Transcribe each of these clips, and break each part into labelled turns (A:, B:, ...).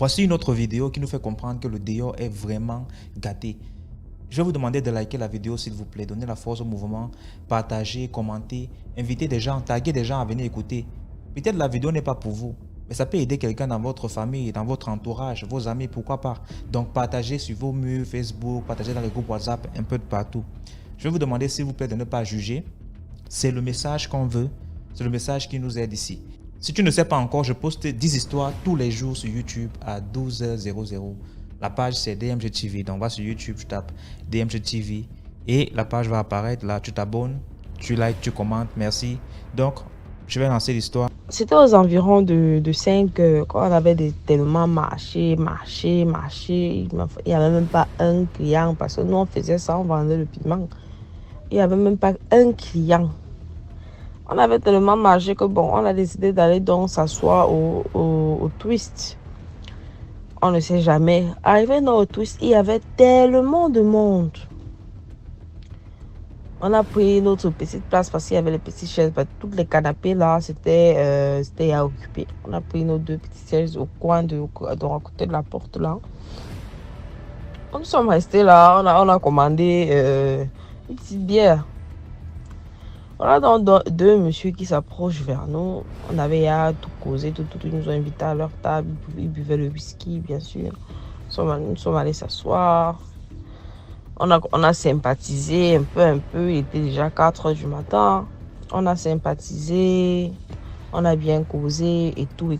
A: Voici une autre vidéo qui nous fait comprendre que le dehors est vraiment gâté. Je vais vous demander de liker la vidéo s'il vous plaît, donner la force au mouvement, partager, commenter, inviter des gens, taguer des gens à venir écouter. Peut-être la vidéo n'est pas pour vous, mais ça peut aider quelqu'un dans votre famille, dans votre entourage, vos amis, pourquoi pas. Donc partagez sur vos murs Facebook, partagez dans les groupes WhatsApp, un peu de partout. Je vais vous demander s'il vous plaît de ne pas juger. C'est le message qu'on veut, c'est le message qui nous aide ici. Si tu ne sais pas encore, je poste 10 histoires tous les jours sur YouTube à 12h00. La page c'est DMG TV. Donc va sur YouTube, tu tapes DMG TV et la page va apparaître là. Tu t'abonnes, tu likes, tu commentes. Merci. Donc je vais lancer l'histoire.
B: C'était aux environs de 5 heures quand on avait tellement marché. Il n'y avait même pas un client parce que nous on faisait ça, on vendait le piment. Il n'y avait même pas un client. On avait tellement marché que bon, on a décidé d'aller donc s'asseoir au Twist. On ne sait jamais. Arrivé dans le Twist, il y avait tellement de monde. On a pris notre petite place parce qu'il y avait les petites chaises. Toutes les canapés là, c'était à occuper. On a pris nos 2 petites chaises au coin à côté de la porte là. Nous sommes restés là. On a commandé une petite bière. Voilà donc 2 messieurs qui s'approchent vers nous. On avait à tout causé, ils nous ont invités à leur table. Ils buvaient le whisky, bien sûr. Nous sommes allés s'asseoir. On a sympathisé un peu. Il était déjà 4 heures du matin. On a sympathisé. On a bien causé et tout.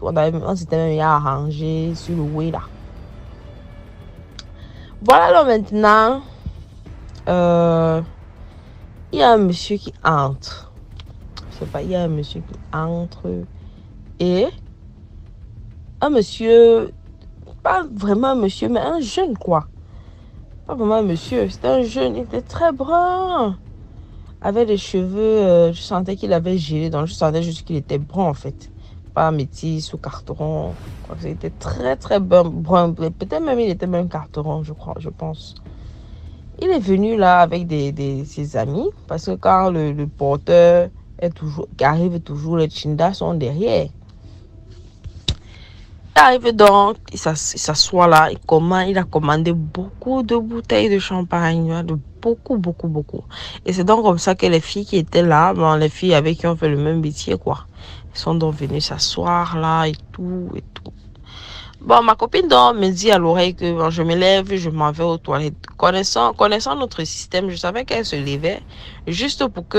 B: On s'était même arrangé sur le way là. Voilà là maintenant. Il y a un monsieur qui entre. Je sais pas, il y a un monsieur qui entre. Et un monsieur, pas vraiment un monsieur, mais un jeune quoi. Pas vraiment un monsieur, c'était un jeune, il était très brun. Avait des cheveux, je sentais qu'il avait gelé, donc je sentais juste qu'il était brun en fait. Pas métis ou carteron. Il était très très brun. Peut-être même il était même carteron, je pense. Il est venu là avec ses amis parce que quand le porteur arrive toujours, les chindas sont derrière. Il arrive donc, il s'assoit là, il a commandé beaucoup de bouteilles de champagne, beaucoup. Et c'est donc comme ça que les filles qui étaient là, les filles avec qui on fait le même métier, quoi, elles sont donc venues s'asseoir là et tout. Bon, ma copine donc me dit à l'oreille que bon, je me lève, je m'en vais aux toilettes. Connaissant notre système, je savais qu'elle se levait juste pour que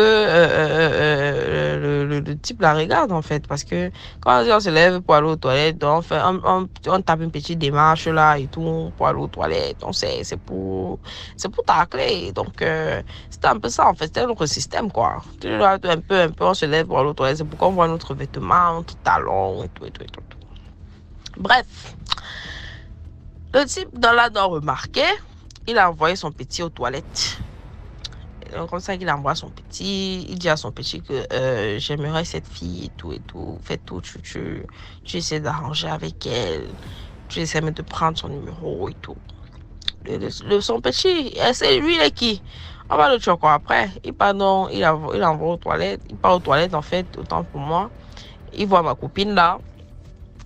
B: le type la regarde en fait. Parce que quand on se lève pour aller aux toilettes, donc on tape une petite démarche là et tout pour aller aux toilettes. On sait, c'est pour tacler. Donc, c'était un peu ça en fait. C'était notre système quoi. Un peu, on se lève pour aller aux toilettes. C'est pour qu'on voit notre vêtement, notre talon et tout. Bref, le type dans la dent remarqué, il a envoyé son petit aux toilettes. Donc, comme ça qu'il envoie son petit, il dit à son petit que j'aimerais cette fille et tout. Fais tout, tu essaies d'arranger avec elle. Tu essaies même de prendre son numéro et tout. Son petit, c'est lui, il est qui? On va le tuer encore après. Il envoie aux toilettes. Il part aux toilettes en fait, autant pour moi. Il voit ma copine là.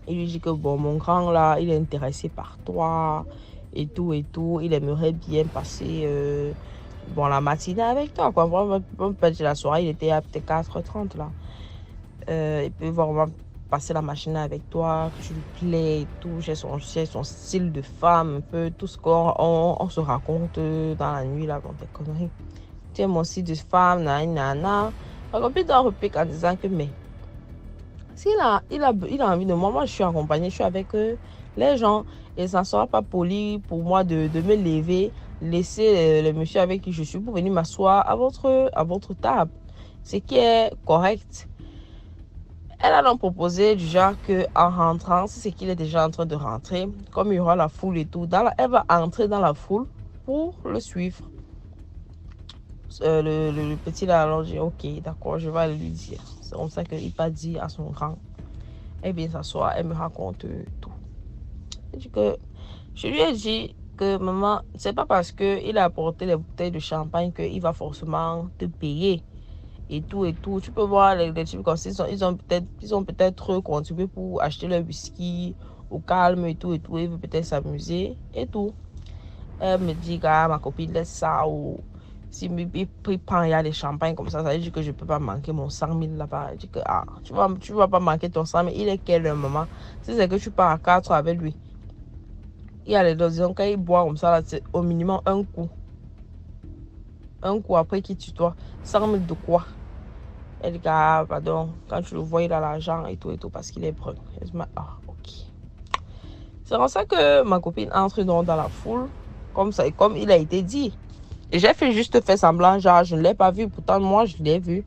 B: Il lui dit que bon, mon grand là, il est intéressé par toi et tout. Il aimerait bien passer la matinée avec toi. Quoi. On peut dire la soirée, il était à peut-être 4h30 là. Il peut vraiment passer la matinée avec toi, que tu lui plais et tout. J'ai son style de femme, un peu tout ce qu'on se raconte dans la nuit là, dans des conneries. Tu es mon style de femme, nanana. Ma copine doit répliquer en disant que mais. S'il a envie de moi, je suis accompagnée, je suis avec les gens. Et ça ne sera pas poli pour moi de me lever, laisser le monsieur avec qui je suis pour venir m'asseoir à votre table. Ce qui est correct. Elle a donc proposé du genre qu'en rentrant, si c'est qu'il est déjà en train de rentrer, comme il y aura la foule et tout, elle va entrer dans la foule pour le suivre. Le petit là, alors j'ai ok, d'accord, je vais aller lui dire. C'est comme ça qu'il va dire à son grand. Elle vient s'asseoir, elle me raconte tout. Je lui ai dit que maman, c'est pas parce qu'il a apporté les bouteilles de champagne qu'il va forcément te payer. Et tout. Tu peux voir les types comme ça, ils ont peut-être contribué pour acheter le whisky au calme et tout, il veut peut-être s'amuser et tout. Elle me dit, gars, ma copine laisse ça, ou si il prend, il y a des champagnes comme ça veut dire que je ne peux pas manquer mon 100 000 là-bas. Je dis que, ah, tu vas pas manquer ton 100 000, il est quel moment? Si c'est que tu pars à 4 avec lui, il y a les deux, disons, quand il boit comme ça, là, c'est au minimum un coup. Un coup après qu'il tutoie, 100 000 de quoi? Elle dit, ah, pardon, quand tu le vois, il a l'argent et tout, parce qu'il est brun. Je dis, ah, ok. C'est comme ça que ma copine entre dans la foule, comme ça, et comme il a été dit. Et j'ai juste fait semblant, genre, je ne l'ai pas vu, pourtant, moi, je l'ai vu.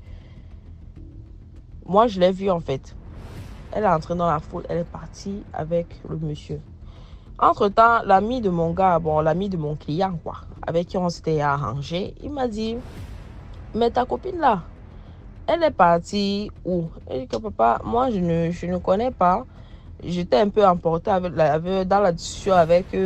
B: Moi, je l'ai vu, en fait. Elle est entrée dans la foule, elle est partie avec le monsieur. Entre-temps, l'ami de mon gars, bon, l'ami de mon client, quoi, avec qui on s'était arrangé, il m'a dit, mais ta copine là, elle est partie où? Elle dit que papa, moi je ne connais pas. J'étais un peu emportée dans la discussion avec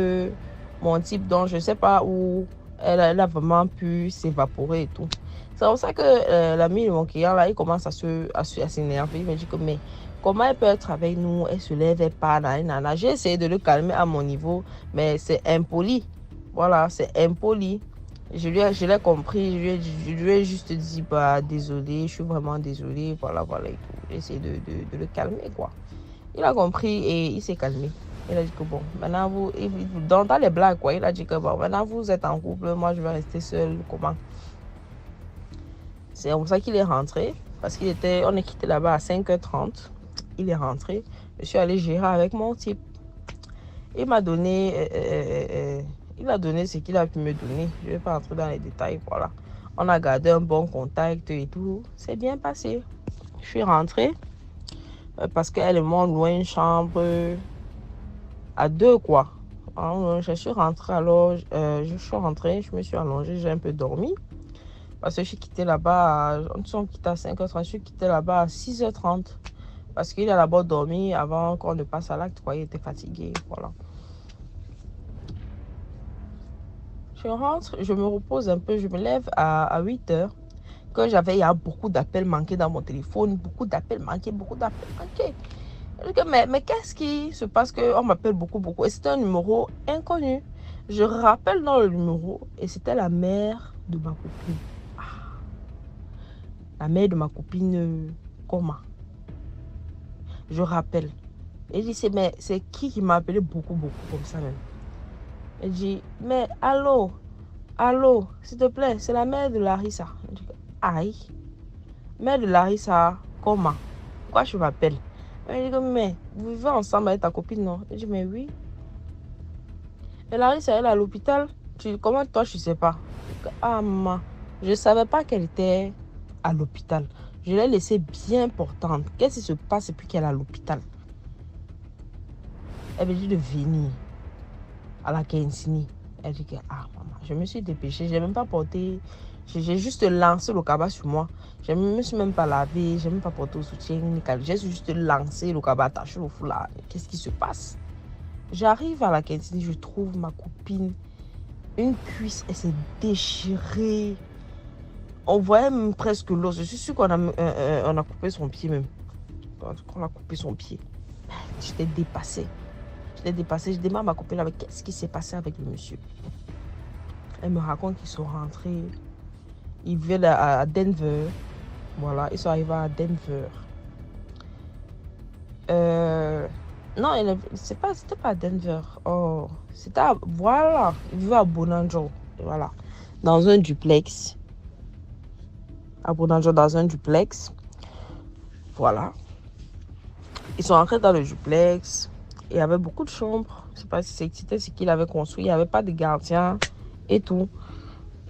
B: mon type, donc je ne sais pas où elle a vraiment pu s'évaporer et tout. C'est pour ça que l'ami de mon client là, il commence à s'énerver. Il me dit que mais comment elle peut être avec nous? Elle se lève, elle part, nanana. J'ai essayé de le calmer à mon niveau, mais c'est impoli. Voilà, c'est impoli. Je l'ai compris, je lui ai juste dit, bah, désolé, je suis vraiment désolé, voilà, et tout. J'ai essayé de le calmer, quoi. Il a compris et il s'est calmé. Il a dit que bon, maintenant vous, dans les blagues, quoi, il a dit que bon, maintenant vous êtes en couple, moi je vais rester seul, comment? C'est comme ça qu'il est rentré, parce on est quitté là-bas à 5h30. Il est rentré, je suis allée gérer avec mon type. Il m'a donné... il a donné ce qu'il a pu me donner. Je ne vais pas entrer dans les détails. Voilà. On a gardé un bon contact et tout. C'est bien passé. Je suis rentrée parce qu'elle et moi, on louait une chambre à 2, quoi. Alors, je suis rentrée alors. Je me suis allongée, j'ai un peu dormi. Parce que je suis quittée là-bas. On s'est quitté à 5h30. Je suis quittée là-bas à 6h30. Parce qu'il a d'abord dormi avant qu'on ne passe à l'acte. Il était fatigué. Voilà. Je rentre, je me repose un peu, je me lève à 8h. Il y a beaucoup d'appels manqués dans mon téléphone, beaucoup d'appels manqués. Mais qu'est-ce qui se passe qu'on m'appelle beaucoup? Et c'était un numéro inconnu. Je rappelle dans le numéro et c'était la mère de ma copine. Ah. La mère de ma copine, comment? Je rappelle. Et je dis, mais c'est qui m'a appelé beaucoup comme ça même? Elle dit, mais allô, s'il te plaît, c'est la mère de Larissa. Je dis, aïe, mère de Larissa, comment? Pourquoi je m'appelle? Elle dit, mais vous vivez ensemble avec ta copine, non? Je dis, mais oui. Et Larissa, elle est à l'hôpital. Comment toi, je ne sais pas? Ah, maman, je ne savais pas qu'elle était à l'hôpital. Je l'ai laissée bien portante. Qu'est-ce qui se passe depuis qu'elle est à l'hôpital? Elle me dit de venir à la Kensini. Elle dit que, ah maman, je me suis dépêchée, je n'ai même pas porté, j'ai juste lancé le cabas sur moi. Je ne me suis même pas lavé, je n'ai même pas porté au soutien, j'ai juste lancé le cabas, attaché au foulard. Qu'est-ce qui se passe? J'arrive à la Kensini, je trouve ma copine, une cuisse, elle s'est déchirée. On voyait même presque l'os. Je suis sûre qu'on a coupé son pied même. On a coupé son pied. J'étais dépassée. Je demande à ma copine avec qu'est-ce qui s'est passé avec le monsieur. Elle me raconte qu'ils sont rentrés. Ils viennent à Denver. Voilà, ils sont arrivés à Denver. Non, c'était pas à Denver. Oh, c'était voilà. Ils vivaient à Bonanjo. Voilà. Dans un duplex. À Bonanjo, dans un duplex. Voilà. Ils sont rentrés dans le duplex. Il y avait beaucoup de chambres. Je ne sais pas si c'était ce qu'il avait construit. Il n'y avait pas de gardien et tout.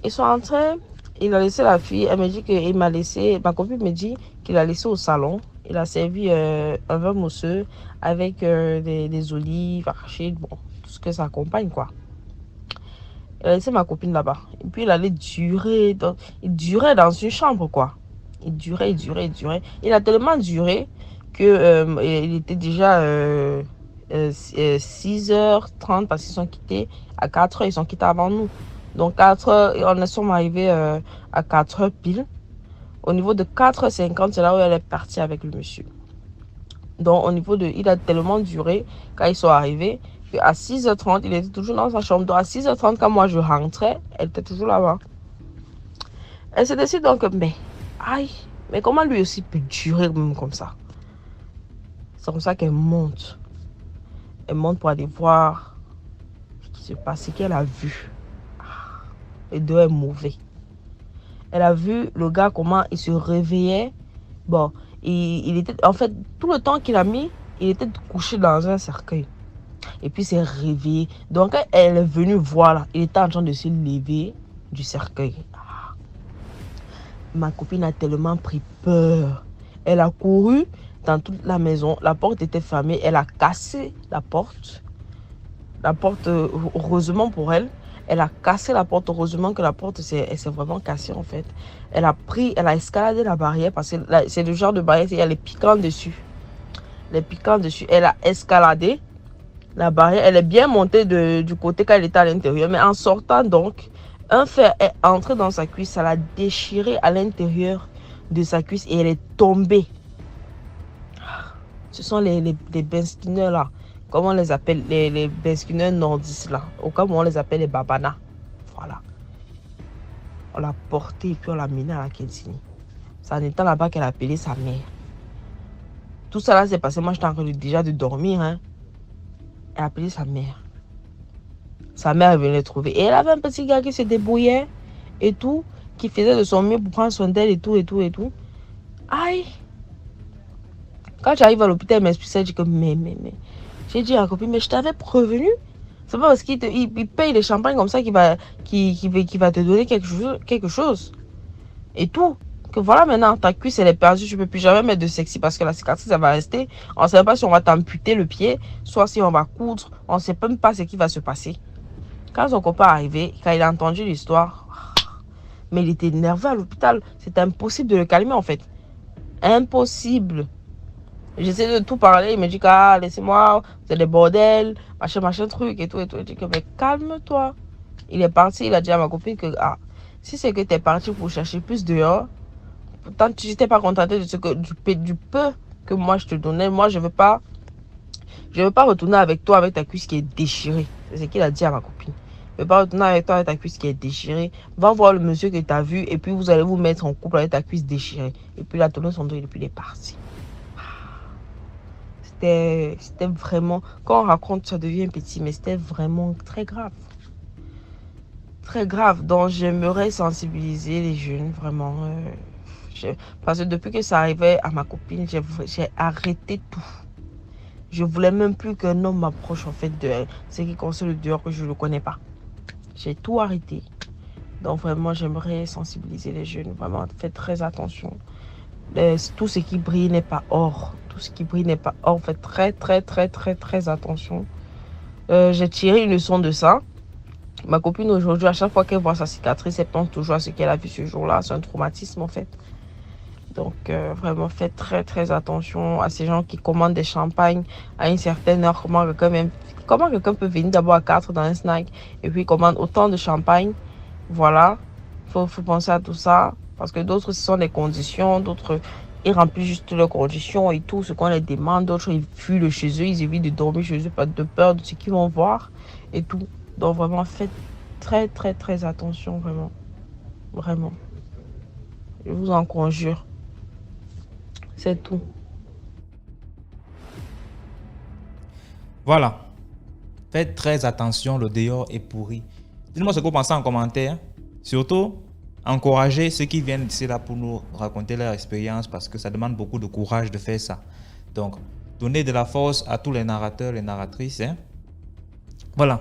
B: Ils sont entrés. Il a laissé la fille. Elle me dit qu'il m'a laissé. Ma copine me dit qu'il a laissé au salon. Il a servi un vin mousseux avec des olives, arachides, bon, tout ce que ça accompagne, quoi. Il a laissé ma copine là-bas. Et puis il allait durer. Il durait dans une chambre, quoi. Il durait. Il a tellement duré que il était déjà 6h30 parce qu'ils sont quittés à 4h. Ils sont quittés avant nous. Donc 4h, on est sommes arrivés à 4h pile. Au niveau de 4h50, c'est là où elle est partie avec le monsieur. Donc, au niveau de... Il a tellement duré quand ils sont arrivés qu'à 6h30, il était toujours dans sa chambre. Donc, à 6h30, quand moi je rentrais, elle était toujours là-bas. Elle se décide donc, mais... Aïe, mais comment lui aussi peut durer même comme ça? C'est comme ça qu'elle monte. Elle monte pour aller voir ce qui se passe, ce qu'elle a vu. Le dos est mauvais. Elle a vu le gars, comment il se réveillait. Bon, il était... En fait, tout le temps qu'il a mis, il était couché dans un cercueil. Et puis, il s'est réveillé. Donc, quand elle est venue voir, là, il était en train de se lever du cercueil. Ma copine a tellement pris peur. Elle a couru dans toute la maison. La porte était fermée. Elle a cassé la porte. La porte, heureusement pour elle, elle a cassé la porte. Heureusement que la porte s'est vraiment cassée en fait. Elle a escaladé la barrière parce que c'est le genre de barrière, il y a les piquants dessus. Les piquants dessus. Elle a escaladé la barrière. Elle est bien montée du côté quand elle était à l'intérieur. Mais en sortant donc, un fer est entré dans sa cuisse. Ça l'a déchiré à l'intérieur de sa cuisse et elle est tombée. Ce sont les benskinners là. Comment on les appelle? Les benskinners nordistes là. Au cas où on les appelle les babanas. Voilà. On l'a portée et puis on l'a menée à la Kensini. C'est en étant là-bas qu'elle a appelé sa mère. Tout ça là s'est passé. Moi j'étais en train déjà de dormir. Hein. Elle a appelé sa mère. Sa mère est venue le trouver. Et elle avait un petit gars qui se débrouillait et tout. Qui faisait de son mieux pour prendre soin d'elle et tout et tout et tout. Aïe. Quand j'arrive à l'hôpital, elle m'explique ça. Elle dit que mais. J'ai dit à la copine, mais je t'avais prévenu. C'est pas parce qu'il paye les champagnes comme ça qu'il va te donner quelque chose. Et tout. Que voilà, maintenant, ta cuisse, elle est perdue. Je ne peux plus jamais mettre de sexy parce que la cicatrice, elle va rester. On ne sait pas si on va t'amputer le pied, soit si on va coudre. On ne sait même pas ce qui va se passer. Quand son copain est arrivé, quand il a entendu l'histoire, mais il était nerveux à l'hôpital. C'était impossible de le calmer, en fait. Impossible. J'essaie de tout parler. Il me dit que laissez-moi, c'est des bordels, machin, truc et tout. Je dis que mais calme-toi. Il est parti, il a dit à ma copine que si c'est que tu es parti pour chercher plus dehors, pourtant tu n'étais pas contenté de ce que, du peu que moi je te donnais. Moi, je veux pas retourner avec toi avec ta cuisse qui est déchirée. C'est ce qu'il a dit à ma copine. Je ne veux pas retourner avec toi avec ta cuisse qui est déchirée. Va voir le monsieur que tu as vu et puis vous allez vous mettre en couple avec ta cuisse déchirée. Et puis il a tourné son dos et puis il est parti. C'était vraiment... Quand on raconte, ça devient petit, mais c'était vraiment très grave. Très grave. Donc, j'aimerais sensibiliser les jeunes, vraiment. Parce que depuis que ça arrivait à ma copine, j'ai arrêté tout. Je voulais même plus qu'un homme m'approche, en fait, de ce qui concerne le dehors que je ne connais pas. J'ai tout arrêté. Donc, vraiment, j'aimerais sensibiliser les jeunes. Vraiment, faites très attention. Tout ce qui brille n'est pas or. Tout ce qui brille n'est pas or. Faites très attention. J'ai tiré une leçon de ça. Ma copine aujourd'hui, à chaque fois qu'elle voit sa cicatrice, elle pense toujours à ce qu'elle a vu ce jour-là. C'est un traumatisme en fait. Donc vraiment faites très attention à ces gens qui commandent des champagnes à une certaine heure. Comment quelqu'un peut venir d'abord à 4 dans un snack et puis commande autant de champagne. Voilà. Faut penser à tout ça. Parce que d'autres, ce sont des conditions. D'autres, ils remplissent juste leurs conditions et tout ce qu'on les demande. D'autres, ils fuient de chez eux. Ils évitent de dormir chez eux, pas de peur de ce qu'ils vont voir et tout. Donc, vraiment, faites très attention, vraiment. Vraiment. Je vous en conjure. C'est tout.
A: Voilà. Faites très attention, le dehors est pourri. Dites-moi ce que vous pensez en commentaire. Surtout, encouragez ceux qui viennent ici là pour nous raconter leur expérience parce que ça demande beaucoup de courage de faire ça. Donc, donnez de la force à tous les narrateurs, les narratrices. Hein. Voilà.